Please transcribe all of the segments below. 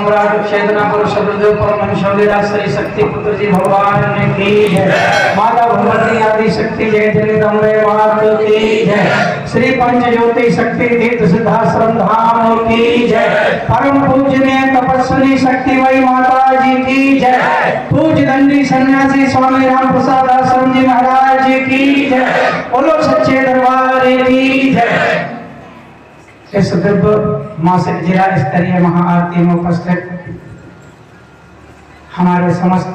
सम्राट चेतना पुरुष गुरुदेव परम शौर्यराज श्री शक्ति पुत्र जी भगवान की जय। माता भगवती आदि शक्ति जय जगदम्बे मात की जय। श्री पंच ज्योति शक्ति तीर्थ सिद्धाश्रम धाम की जय। परम पूजनीय तपस्विनी शक्तिमयी माता जी की जय। पूज्य दंडी सन्यासी स्वामी राम प्रसाद आश्रम जी महाराज जी की जय। बोलो सच्चे दरबार की जय। इस दिव्य मासिक जिला स्तरीय महाआरती में उपस्थित हमारे समस्त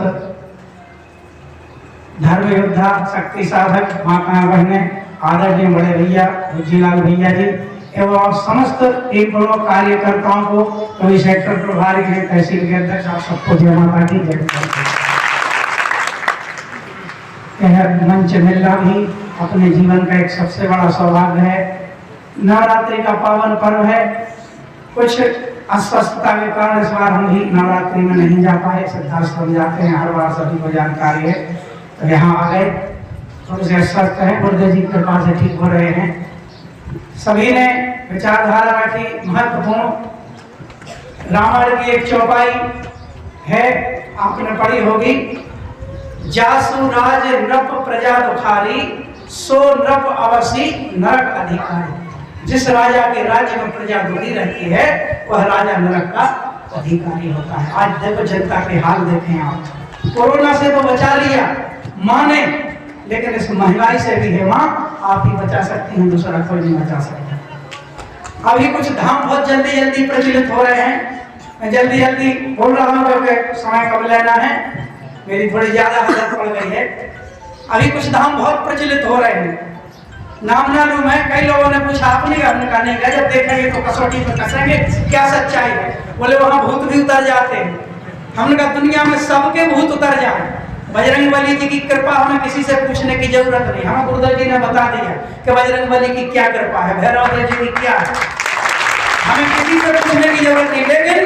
धर्म योद्धा शक्ति साधक माता बहने आदरणीय बड़े भैया भुजीलाल भैया जी एवं समस्त एक कार्यकर्ताओं को कवि सेक्टर प्रभारी के तहसील के अध्यक्ष आप सबको जय माता की जय। यह मंच मिलना भी अपने जीवन का एक सबसे बड़ा सौभाग्य है। नवरात्रि का पावन पर्व है। कुछ अस्वस्थता के कारण इस बार हम भी नवरात्रि में नहीं जा पाए। सिद्धाश्रम जाते हैं हर बार, सभी को जानकारी है। तो यहाँ आ गए, थोड़े से अस्वस्थ हैं, गुरुदेव जी की कृपा से ठीक हो रहे हैं। सभी ने विचारधारा रखी महत्वपूर्ण। रामायण की एक चौपाई है, आपने पढ़ी होगी। जासु राज नृप प्रजा दुखारी, सो नृप अवसी नरक अधिकारी। जिस राजा के राज्य में प्रजा दुखी रहती है वह राजा नरक का अधिकारी होता है। आज देखो जनता के हाल देखें आप। कोरोना से तो बचा लिया माँ ने, लेकिन इस महंगाई से भी है माँ आप ही बचा सकती हैं, दूसरा कोई नहीं बचा सकता। अभी कुछ धाम बहुत जल्दी जल्दी प्रचलित हो रहे हैं। मैं जल्दी जल्दी बोल रहा हूँ क्योंकि समय कब लेना है, मेरी थोड़ी ज्यादा आदत पड़ गई है। अभी कुछ धाम बहुत प्रचलित हो रहे हैं, नाम ना लूं मैं। कई लोगों ने पूछा आपने, हमने कहा नहीं, जब देखेंगे तो कसौटी पर कसेंगे क्या सच्चाई है। बोले वहां भूत भी उतर जाते हैं। हमने कहा दुनिया में सबके भूत उतर जाए, बजरंगबली जी की कृपा हमें किसी से पूछने की जरूरत नहीं। हमें गुरुदेव जी ने बता दिया कि बजरंगबली की क्या कृपा है, भैरव जी की क्या है, हमें किसी से पूछने की जरूरत नहीं। लेकिन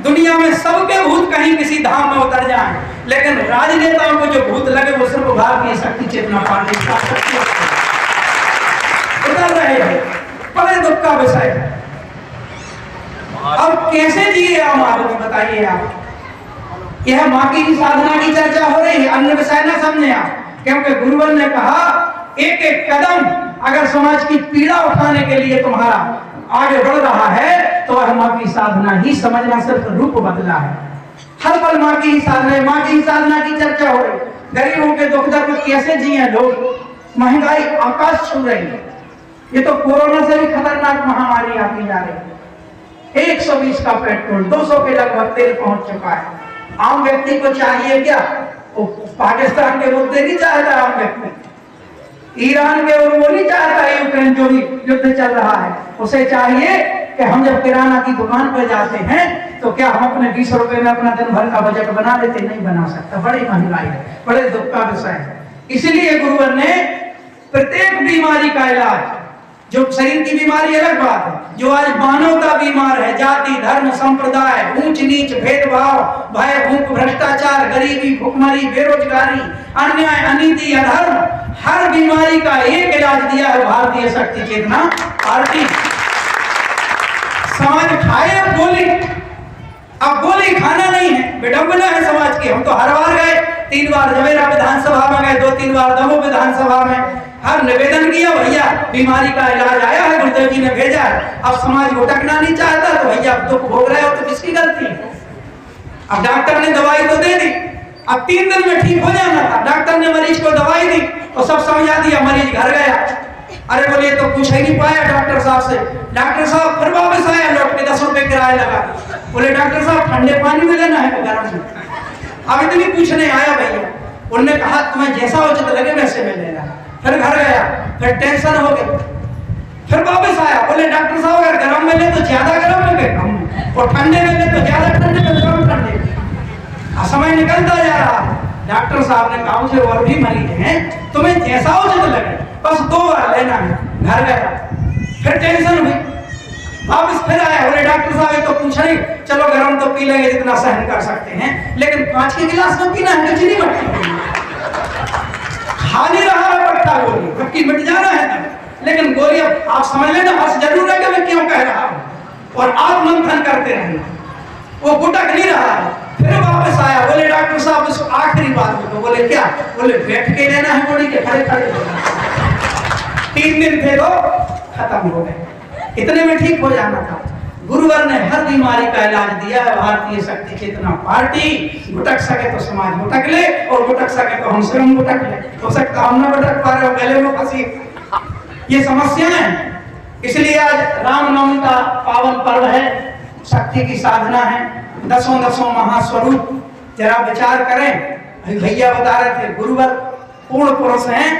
दुनिया में सबके भूत कहीं किसी धाम में उतर जाए, लेकिन राजनेताओं को जो भूत लगे वो सिर्फ भारतीय शक्ति चेतना पार्टी का उतर रहे हैं। बड़े दुख का विषय है। अब कैसे जिए आम आदमी बताइए आप। यह माँ की साधना की चर्चा हो रही है, अन्य विषय ना समझे आप। क्योंकि गुरुवर ने कहा एक एक कदम अगर समाज की पीड़ा उठाने के लिए तुम्हारा आगे बढ़ रहा है तो वह माँ की साधना ही समझना, सिर्फ रूप बदला है। हर पल माँ की ही साधना, माँ की ही साधना की चर्चा हो रही। गरीबों के दुख दर्द में कैसे जिए लोग, महंगाई आकाश छू रही है। ये तो कोरोना से भी खतरनाक महामारी आती जा रही है। 120 का पेट्रोल, 200 के लगभग तेल पहुंच चुका है। आम व्यक्ति को चाहिए क्या? वो पाकिस्तान के मुद्दे नहीं चाहता आम व्यक्ति, ईरान के और वो नहीं चाहता यूक्रेन जो भी युद्ध चल रहा है। उसे चाहिए कि हम जब किराना की दुकान पर जाते हैं तो क्या हम अपने 20 रुपए में अपना दिन भर का बजट बना लेते? नहीं बना सकता। बड़ी महंगाई है, बड़े दुख का विषय है। इसलिए गुरुवर ने प्रत्येक बीमारी का इलाज, जो शरीर की बीमारी अलग बात है, जो आज मानवता बीमार है, जाति धर्म संप्रदाय ऊंच नीच भेदभाव भय भूख भ्रष्टाचार गरीबी भुखमरी बेरोजगारी अन्याय अनीति अधर्म, हर बीमारी का एक इलाज दिया है भारतीय शक्ति चेतना पार्टी। समाज खाए अब गोली, अब गोली खाना नहीं है, विडंबना है समाज की। हम तो हर बार गए, 3 बार जवेरा विधानसभा में गए, 2-3 बार दमोह विधानसभा में, हर निवेदन किया भैया बीमारी का इलाज आया है, गुरुदेव जी ने भेजा है। अब समाज भटकना नहीं चाहता तो भैया अब दुख भोग रहे हो तो किसकी गलती है? अब डॉक्टर ने दवाई तो दे दी, अब 3 दिन में ठीक हो जाना था। डॉक्टर ने मरीज को दवाई दी और सब समझा दिया, मरीज घर गया। अरे बोलिए तो पूछ ही नहीं पाया डॉक्टर साहब से। डॉक्टर साहब फिर वापस आया लौट के, 10 रुपए किराया लगा। बोले डॉक्टर साहब ठंडे पानी में लेना है गर्म में? अब इतनी पूछने आया भैया, उन्होंने कहा तुम्हें जैसा उचित लगे वैसे में लेना। फिर घर गया, फिर टेंशन हो गई, फिर वापस आया। बोले डॉक्टर साहब अगर गर्म में ले तो ज्यादा गर्म में, कम, और ठंडे में ले तो ज्यादा ठंडे में, कम ठंडे में। समय निकलता जा रहा है। डॉक्टर साहब ने कहा मुझे और भी मरीज हैं, तुम्हें जैसा उचित लगे बस 2 बार लेना है। घर गया, फिर टेंशन हुई, वापस फिर आया। बोले डॉक्टर साहब ये तो पूछा नहीं, चलो गर्म तो पी लेंगे जितना सहन कर सकते हैं, लेकिन 5 के गिलास में पीना है, चीनी मत खाली रहा है पट्टा गोली, जबकि मिट जाना है तब। लेकिन गोली अब आप समझ लेना, बस जरूर है कि मैं क्यों कह रहा हूं, और आप मंथन करते रहना। वो गुटक नहीं रहा है। फिर वापस आया, बोले डॉक्टर साहब उस आखिरी बात में, बोले क्या? बोले बैठ के लेना है गोली के खड़े खड़े? 3 दिन थे तो खत्म हो गए, इतने में ठीक हो जाना था। गुरुवर ने हर बीमारी का इलाज दिया है। भारतीय शक्ति चेतना पार्टी गुटक सके तो समाज गुटक ले, और गुटक सके तो हम स्वयं गुटक ले। हो सकता हम न गुटक पा रहे हो, गले में फंसी। ये समस्याएं, इसलिए आज रामनवमी का पावन पर्व है, शक्ति की साधना है, दसों महास्वरूप। जरा विचार करें, भैया बता रहे थे गुरुवर पूर्ण पुरुष हैं,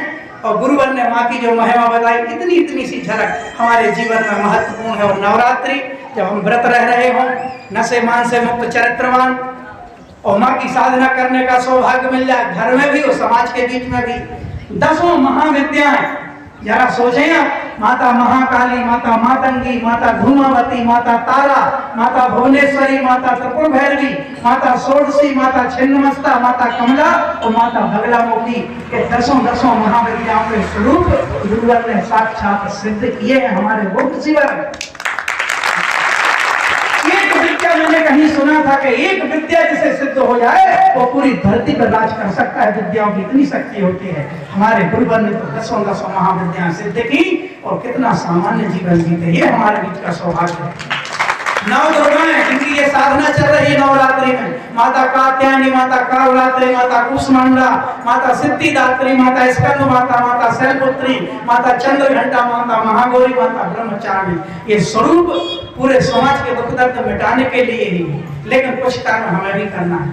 और गुरुवर ने माँ की जो महिमा बताई, इतनी सी झलक हमारे जीवन में महत्वपूर्ण है। और नवरात्रि जब हम व्रत रह रहे हों, नशे मान से मुक्त चरित्रवान, और माँ की साधना करने का सौभाग्य मिल जाए, घर में भी और समाज के बीच में भी। 10 महाविद्याएं, जरा सोचें आप, माता महाकाली, माता मातंगी, माता धूमावती, माता तारा, माता भुवनेश्वरी, माता त्रिपुर भैरवी, माता षोडशी, माता छिन्नमस्ता, माता कमला और माता बगलामुखी। ये 10 महाविद्याओं के स्वरूप गुरुवर ने साक्षात सिद्ध किए हैं हमारे बुद्ध जीवन। एक विद्या, मैंने कहीं सुना था कि एक विद्या जिसे सिद्ध हो जाए वो पूरी धरती पर राज कर सकता है। विद्याओं की इतनी शक्ति होती है। हमारे गुरुवर ने तो 10 महाविद्याएं सिद्ध की, और कितना सामान्य जीवन जीते, ये हमारे बीच का सौभाग्य है। 9 दुर्गाएं, जिनकी ये साधना चल रही है नवरात्रि में, माता कात्यायनी, माता कालरात्रि, माता कुष्मांडा, माता सिद्धिदात्री, माता स्कंद माता, माता शैलपुत्री, माता चंद्रघंटा, माता महागौरी, माता ब्रह्मचारिणी। ये स्वरूप पूरे समाज के दुख दर्द मिटाने के लिए ही, लेकिन कुछ कर्म हमें भी करना है।